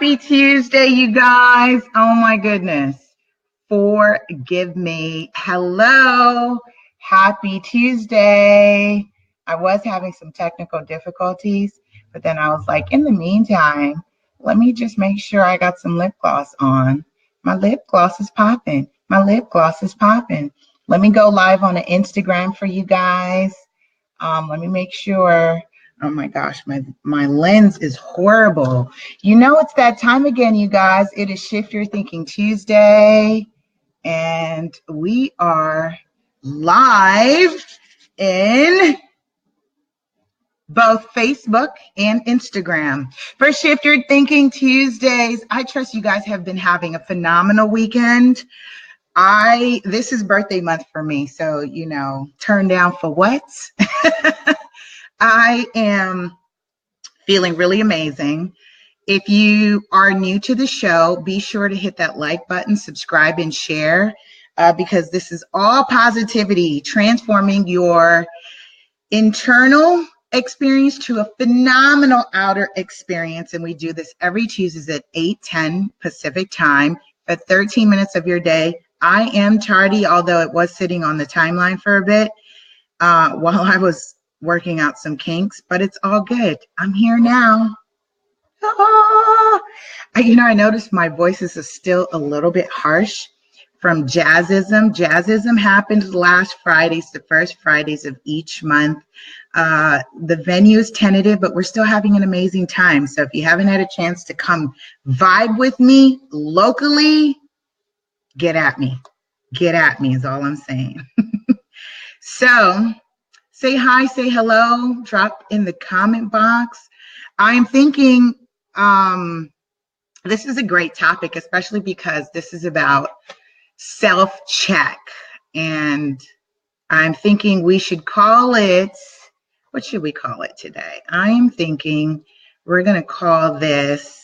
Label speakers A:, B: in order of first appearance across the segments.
A: Happy Tuesday, you guys. Oh my goodness. Forgive me. Hello. Happy Tuesday. I was having some technical difficulties, but then I was like, in the meantime, let me just make sure I got some lip gloss on. My lip gloss is popping. My lip gloss is popping. Let me go live on the Instagram for you guys. Let me make sure. Oh my gosh, my lens is horrible. You know, it's that time again, you guys. It is Shift Your Thinking Tuesday, and we are live in both Facebook and Instagram for Shift Your Thinking Tuesdays. I trust you guys have been having a phenomenal weekend. This is birthday month for me, so turn down for what? I am feeling really amazing. If you are new to the show, be sure to hit that like button, subscribe, and share because this is all positivity, transforming your internal experience to a phenomenal outer experience. And we do this every Tuesdays at 8:10 Pacific time for 13 minutes of your day. I am tardy, although it was sitting on the timeline for a bit while I was working out some kinks, but it's all good. I'm here now. I noticed my voice is still a little bit harsh from Jazzism. Jazzism happens last Fridays, the first Fridays of each month. The venue is tentative, but we're still having an amazing time. So if you haven't had a chance to come vibe with me locally, get at me. Get at me is all I'm saying. So say hi, say hello, drop in the comment box. I'm thinking this is a great topic, especially because this is about self-check. And I'm thinking we should call it, what should we call it today? I'm thinking we're going to call this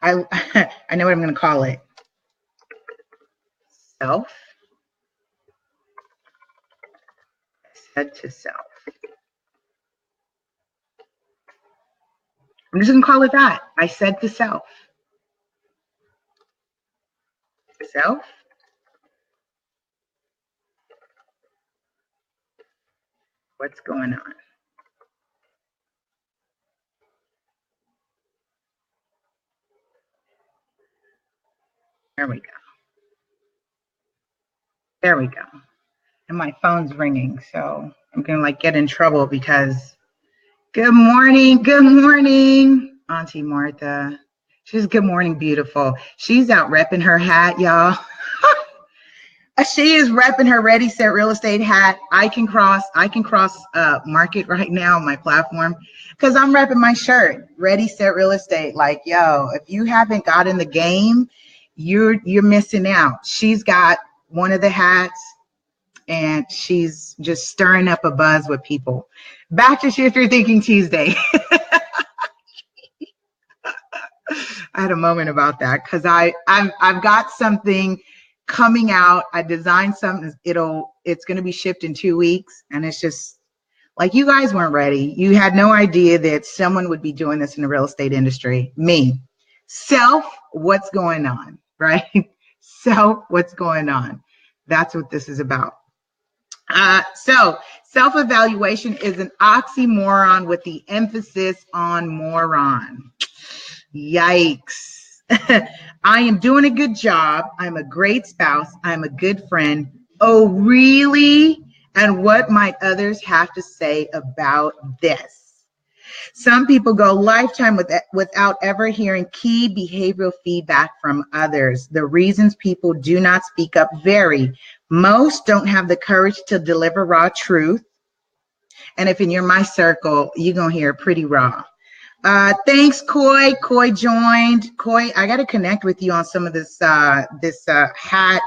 A: I know what I'm going to call it. Said to self. I'm just going to call it that. I said to self. Self. What's going on? There we go. There we go. And my phone's ringing, so I'm gonna get in trouble because good morning, Auntie Martha. She's good morning, beautiful. She's out repping her hat, y'all. She is repping her Ready Set Real Estate hat. I can cross market right now on my platform because I'm repping my shirt, Ready Set Real Estate. Like, yo, if you haven't got in the game, you're missing out. She's got one of the hats and she's just stirring up a buzz with people. Back to Shift Your Thinking Tuesday. I had a moment about that because I've got something coming out. I designed something. It's going to be shipped in 2 weeks, and it's just like you guys weren't ready. You had no idea that someone would be doing this in the real estate industry. Me, self, what's going on, right? Self, what's going on? That's what this is about. So self-evaluation is an oxymoron with the emphasis on moron. Yikes. I am doing a good job. I'm a great spouse. I'm a good friend. Oh, really? And what might others have to say about this? Some people go lifetime without ever hearing key behavioral feedback from others. The reasons people do not speak up vary. Most don't have the courage to deliver raw truth. And if you're in my circle, you're going to hear pretty raw. Thanks, Coy. Coy joined. Coy, I got to connect with you on some of this hat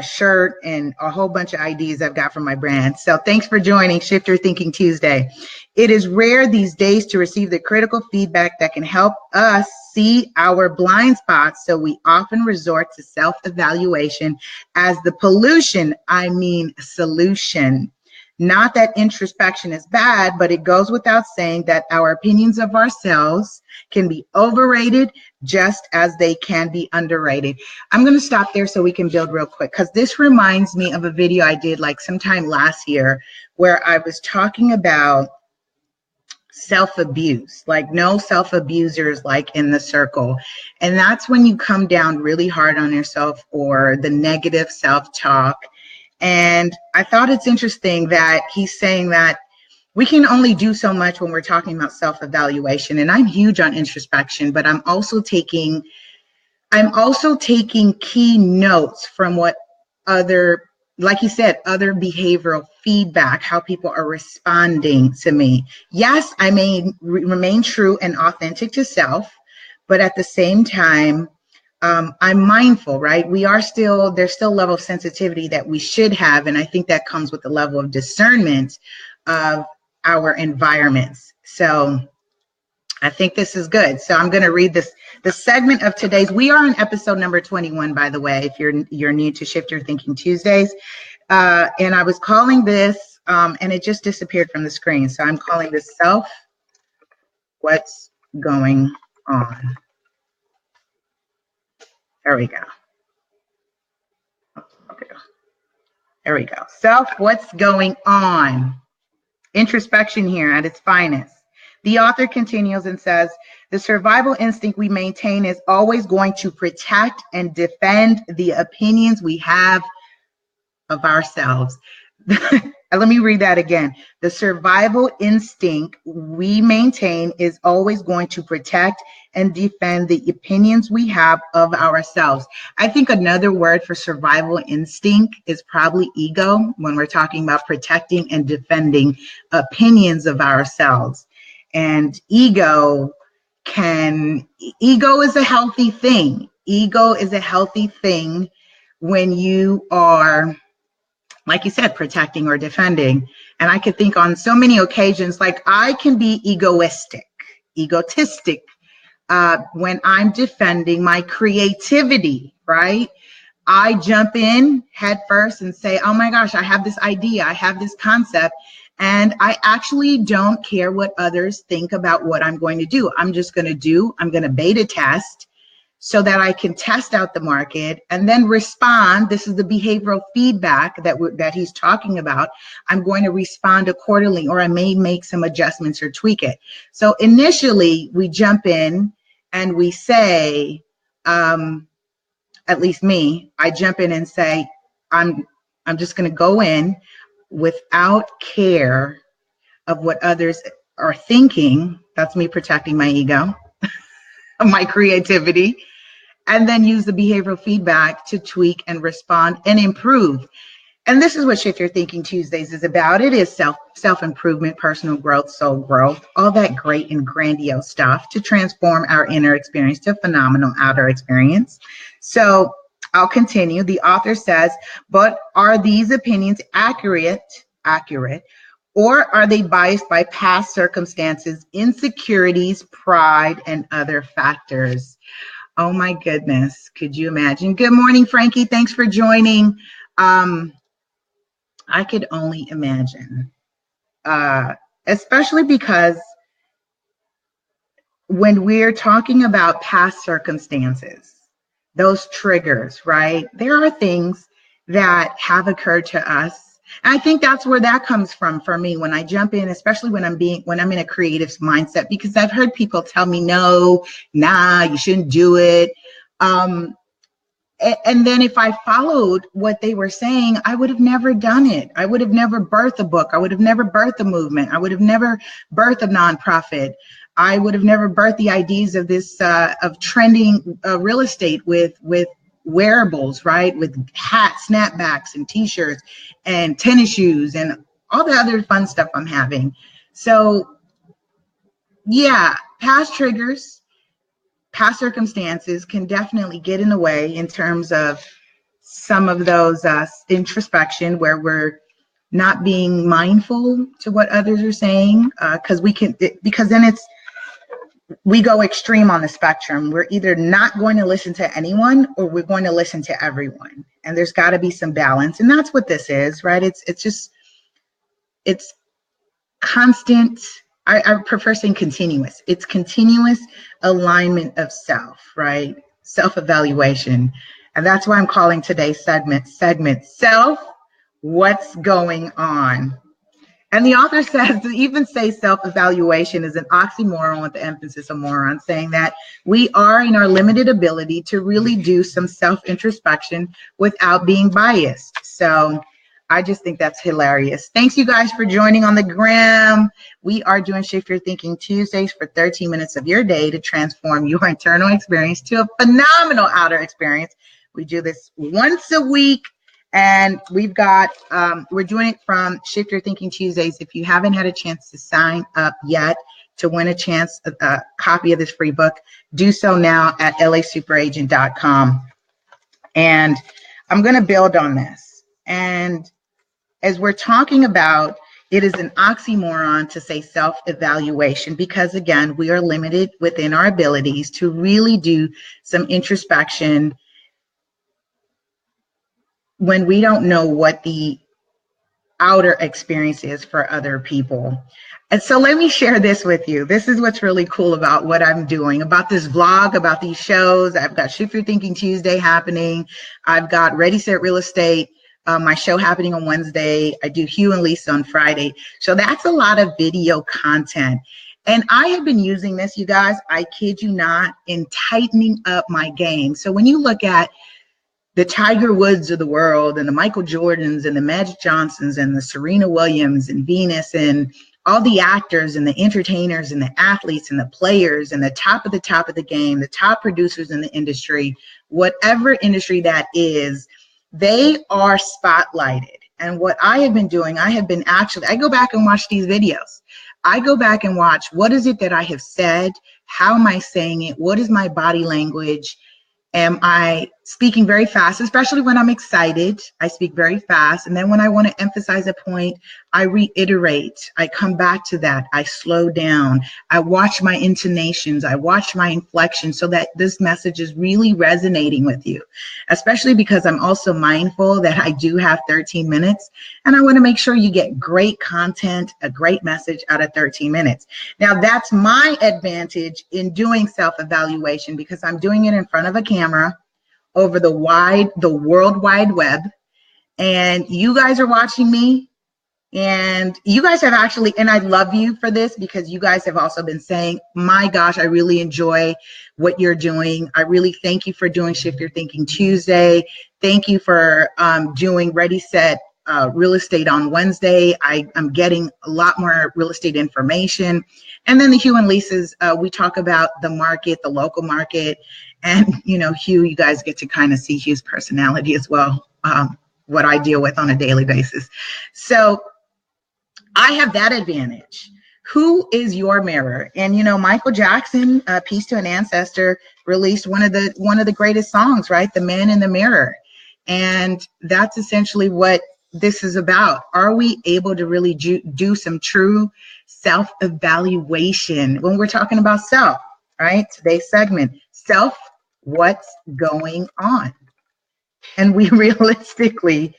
A: shirt and a whole bunch of ideas I've got from my brand. So thanks for joining Shift Your Thinking Tuesday. It is rare these days to receive the critical feedback that can help us see our blind spots. So we often resort to self-evaluation as the solution. Not that introspection is bad, but it goes without saying that our opinions of ourselves can be overrated just as they can be underrated. I'm going to stop there so we can build real quick, because this reminds me of a video I did like sometime last year where I was talking about self-abuse, like no self-abusers like in the circle. And that's when you come down really hard on yourself, or the negative self-talk. And I thought it's interesting that he's saying that we can only do so much when we're talking about self-evaluation. And I'm huge on introspection, but I'm also taking key notes from what other, like you said, other behavioral feedback, how people are responding to me. Yes, I may remain true and authentic to self, but at the same time, I'm mindful, right? There's still a level of sensitivity that we should have. And I think that comes with the level of discernment of our environments. So I think this is good. So I'm going to read the segment of today's. We are on episode number 21, by the way, if you're new to Shift Your Thinking Tuesdays. And I was calling this, and it just disappeared from the screen. So I'm calling this What's Going On? There we go. Okay. There we go. What's going on? Introspection here at its finest. The author continues and says, the survival instinct we maintain is always going to protect and defend the opinions we have of ourselves. Let me read that again. The survival instinct we maintain is always going to protect and defend the opinions we have of ourselves. I think another word for survival instinct is probably ego, when we're talking about protecting and defending opinions of ourselves. And ego is a healthy thing. Ego is a healthy thing when you are, like you said, protecting or defending. And I could think on so many occasions, like I can be egotistic when I'm defending my creativity, right? I jump in head first and say, oh my gosh, I have this idea, I have this concept, and I actually don't care what others think about what I'm going to do. I'm going to beta test so that I can test out the market and then respond. This is the behavioral feedback that he's talking about. I'm going to respond accordingly, or I may make some adjustments or tweak it. So initially we jump in and we say, at least me, I jump in and say, I'm just going to go in without care of what others are thinking. That's me protecting my ego, my creativity, and then use the behavioral feedback to tweak and respond and improve. And this is what Shift Your Thinking Tuesdays is about. It is self-improvement, personal growth, soul growth, all that great and grandiose stuff to transform our inner experience to phenomenal outer experience. So I'll continue. The author says, but are these opinions accurate, or are they biased by past circumstances, insecurities, pride, and other factors? Oh my goodness, could you imagine? Good morning, Frankie. Thanks for joining. I could only imagine, especially because when we're talking about past circumstances, those triggers, right? There are things that have occurred to us. And I think that's where that comes from for me when I jump in, especially when I'm in a creative mindset, because I've heard people tell me, no, nah, you shouldn't do it. And then if I followed what they were saying, I would have never done it. I would have never birthed a book. I would have never birthed a movement. I would have never birthed a nonprofit. I would have never birthed the ideas of this, of trending real estate with wearables, right? With hats, snapbacks, and t-shirts, and tennis shoes, and all the other fun stuff I'm having. So yeah, past triggers, past circumstances can definitely get in the way in terms of some of those introspection where we're not being mindful to what others are saying, because then we go extreme on the spectrum. We're either not going to listen to anyone or we're going to listen to everyone. And there's got to be some balance. And that's what this is, right? It's constant. I prefer saying continuous. It's continuous alignment of self, right? Self-evaluation. And that's why I'm calling today's segment Self, What's Going On? And the author says to even say self-evaluation is an oxymoron with the emphasis of moron, saying that we are in our limited ability to really do some self-introspection without being biased. So I just think that's hilarious. Thanks you guys for joining on the gram. We are doing Shift Your Thinking Tuesdays for 13 minutes of your day to transform your internal experience to a phenomenal outer experience. We do this once a week. And we've got, we're doing it from Shift Your Thinking Tuesdays. If you haven't had a chance to sign up yet to win a copy of this free book, do so now at lasuperagent.com. And I'm going to build on this. And as we're talking about, it is an oxymoron to say self-evaluation because, again, we are limited within our abilities to really do some introspection when we don't know what the outer experience is for other people. And so let me share this with you. This is what's really cool about what I'm doing, about this vlog, about these shows. I've got Shift Your Thinking Tuesday happening. I've got Ready, Set, Real Estate, my show happening on Wednesday. I do Hugh and Lisa on Friday. So that's a lot of video content. And I have been using this, you guys, I kid you not, in tightening up my game. So when you look at the Tiger Woods of the world and the Michael Jordans and the Magic Johnsons and the Serena Williams and Venus and all the actors and the entertainers and the athletes and the players and the top of the game, the top producers in the industry, whatever industry that is, they are spotlighted. And what I have been doing, I go back and watch these videos. I go back and watch, what is it that I have said? How am I saying it? What is my body language? Am I speaking very fast, especially when I'm excited? I speak very fast. And then when I want to emphasize a point, I reiterate. I come back to that. I slow down. I watch my intonations. I watch my inflection so that this message is really resonating with you, especially because I'm also mindful that I do have 13 minutes and I want to make sure you get great content, a great message out of 13 minutes. Now, that's my advantage in doing self-evaluation because I'm doing it in front of a camera over the World Wide Web. And you guys are watching me. And you guys have actually, and I love you for this because you guys have also been saying, my gosh, I really enjoy what you're doing. I really thank you for doing Shift Your Thinking Tuesday. Thank you for doing Ready, Set, Real Estate on Wednesday. I'm getting a lot more real estate information. And then the Hugh and Lisa's, we talk about the market, the local market. And, you know, Hugh, you guys get to kind of see Hugh's personality as well, what I deal with on a daily basis. So I have that advantage. Who is your mirror? And, you know, Michael Jackson, Peace to an Ancestor, released one of the greatest songs, right? The Man in the Mirror. And that's essentially what this is about. Are we able to really do some true self-evaluation when we're talking about self, right? Today's segment, self, what's going on? And we realistically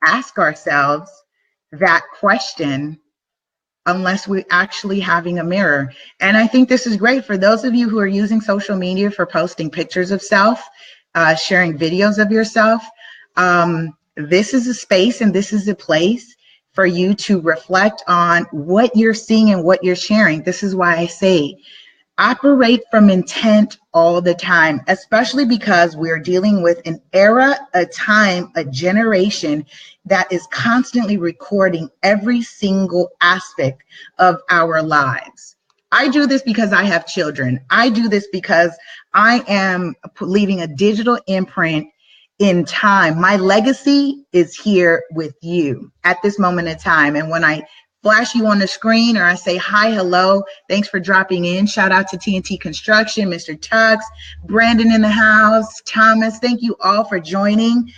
A: ask ourselves that question unless we're actually having a mirror. And I think this is great for those of you who are using social media for posting pictures of self, sharing videos of yourself. This is a space and this is a place for you to reflect on what you're seeing and what you're sharing. This is why I say operate from intent all the time, especially because we're dealing with an era, a time, a generation that is constantly recording every single aspect of our lives. I do this because I have children. I do this because I am leaving a digital imprint in time. My legacy is here with you at this moment in time. And when I flash you on the screen, or I say hi, hello, thanks for dropping in. Shout out to TNT Construction, Mr. Tux, Brandon in the house, Thomas. Thank you all for joining.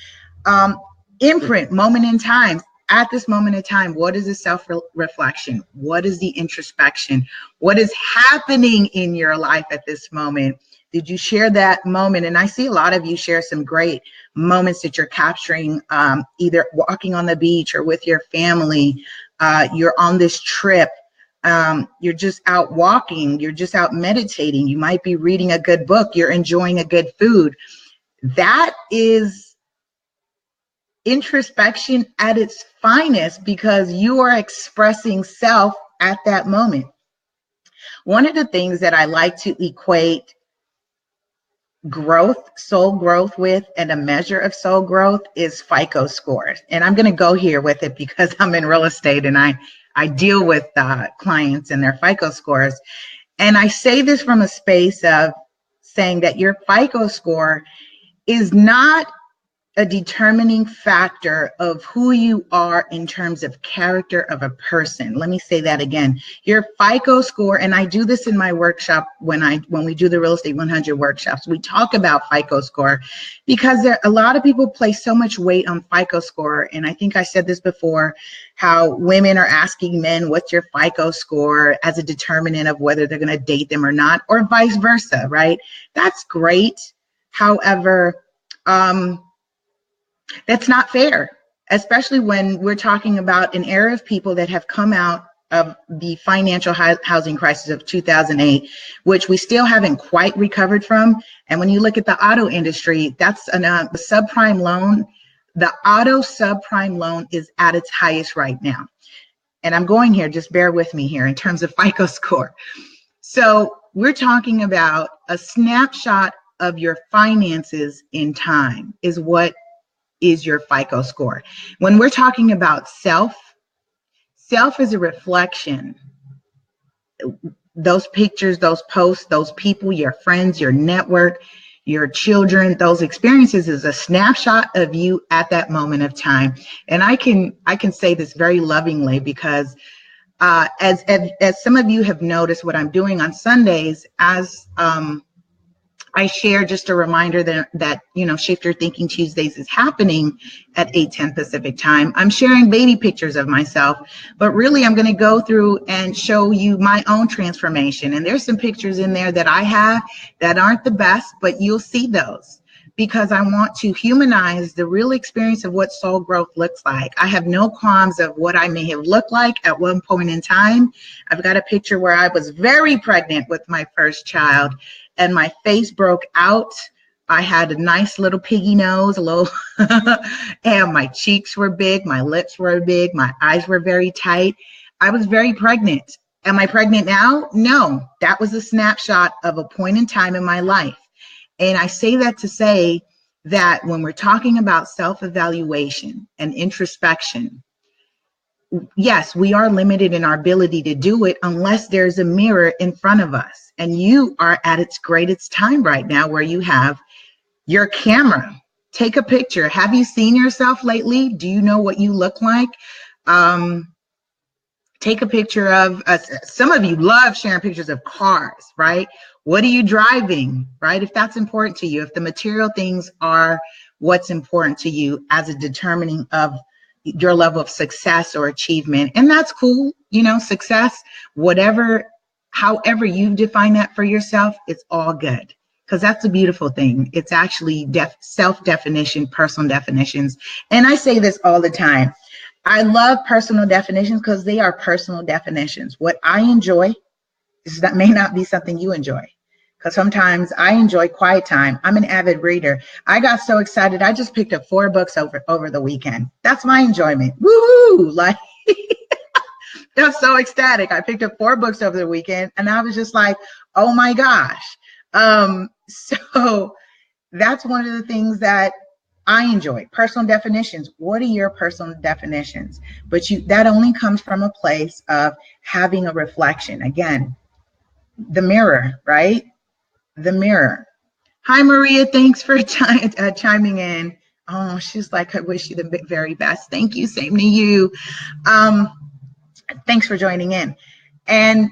A: Imprint, moment in time. At this moment in time, what is the self-reflection? What is the introspection? What is happening in your life at this moment? Did you share that moment? And I see a lot of you share some great moments that you're capturing, either walking on the beach or with your family. You're on this trip. You're just out walking. You're just out meditating. You might be reading a good book. You're enjoying a good food. That is introspection at its finest, because you are expressing self at that moment. One of the things that I like to equate growth, soul growth with, and a measure of soul growth is FICO scores. And I'm going to go here with it because I'm in real estate and I deal with clients and their FICO scores. And I say this from a space of saying that your FICO score is not a determining factor of who you are in terms of character of a person. Let me say that again. Your FICO score, and I do this in my workshop when we do the Real Estate 100 workshops, we talk about FICO score because a lot of people place so much weight on FICO score. And I think I said this before, how women are asking men, what's your FICO score, as a determinant of whether they're going to date them or not, or vice versa, right? That's great. However, that's not fair, especially when we're talking about an era of people that have come out of the financial housing crisis of 2008, which we still haven't quite recovered from. And when you look at the auto industry, that's a subprime loan. The auto subprime loan is at its highest right now. And I'm going here, just bear with me here in terms of FICO score. So we're talking about a snapshot of your finances in time is what is your FICO score. When we're talking about self is a reflection. Those pictures, those posts, those people, your friends, your network, your children, those experiences is a snapshot of you at that moment of time. And I can say this very lovingly because as some of you have noticed, what I'm doing on Sundays, as I share just a reminder that Shift Your Thinking Tuesdays is happening at 8:10 Pacific time. I'm sharing baby pictures of myself, but really I'm going to go through and show you my own transformation. And there's some pictures in there that I have that aren't the best, but you'll see those because I want to humanize the real experience of what soul growth looks like. I have no qualms of what I may have looked like at one point in time. I've got a picture where I was very pregnant with my first child, and my face broke out. I had a nice little piggy nose, and my cheeks were big, my lips were big, my eyes were very tight. I was very pregnant. Am I pregnant now? No, that was a snapshot of a point in time in my life. And I say that to say that when we're talking about self-evaluation and introspection, yes, we are limited in our ability to do it unless there's a mirror in front of us. And you are at its greatest time right now where you have your camera. Take a picture. Have you seen yourself lately? Do you know what you look like? Take a picture of some of you love sharing pictures of cars, right? What are you driving, right? If that's important to you, if the material things are what's important to you as a determining of your level of success or achievement, and that's cool, success, however you define that for yourself, it's all good. Because that's a beautiful thing. It's actually self-definition, personal definitions. And I say this all the time. I love personal definitions because they are personal definitions. What I enjoy that may not be something you enjoy. Because sometimes I enjoy quiet time. I'm an avid reader. I got so excited. I just picked up 4 books over the weekend. That's my enjoyment. Woohoo! Like, I'm so ecstatic. I picked up 4 books over the weekend and I was just like, oh my gosh. So that's one of the things that I enjoy. Personal definitions. What are your personal definitions? But that only comes from a place of having a reflection. Again, the mirror, right? The mirror. Hi, Maria. Thanks for chiming in. Oh, she's like, I wish you the very best. Thank you. Same to you. Thanks for joining in. And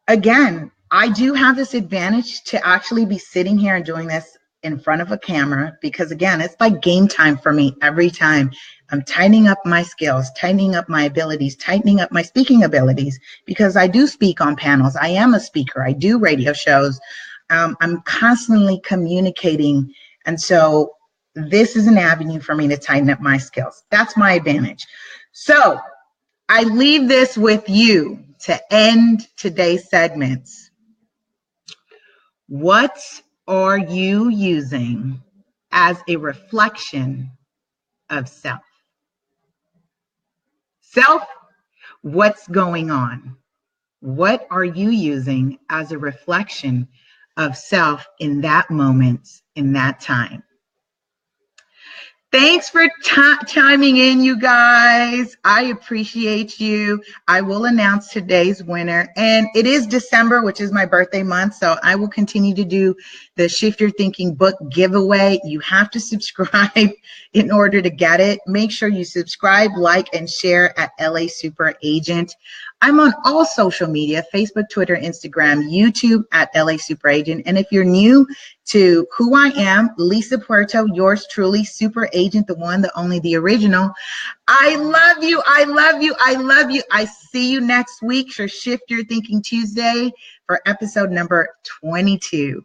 A: again, I do have this advantage to actually be sitting here and doing this in front of a camera because, again, it's like game time for me every time. I'm tightening up my skills, tightening up my abilities, tightening up my speaking abilities because I do speak on panels. I am a speaker. I do radio shows. I'm constantly communicating. And so this is an avenue for me to tighten up my skills. That's my advantage. So I leave this with you to end today's segments. What are you using as a reflection of self? Self, what's going on? What are you using as a reflection of self in that moment, in that time? Thanks for chiming in, you guys. I appreciate you. I will announce today's winner. And it is December, which is my birthday month. So I will continue to do the Shift Your Thinking book giveaway. You have to subscribe in order to get it. Make sure you subscribe, like, and share at LA Super Agent. I'm on all social media, Facebook, Twitter, Instagram, YouTube at LA Super Agent. And if you're new to who I am, Lisa Puerto, yours truly, Super Agent, the one, the only, the original. I love you. I love you. I love you. I see you next week for Shift Your Thinking Tuesday for episode number 22.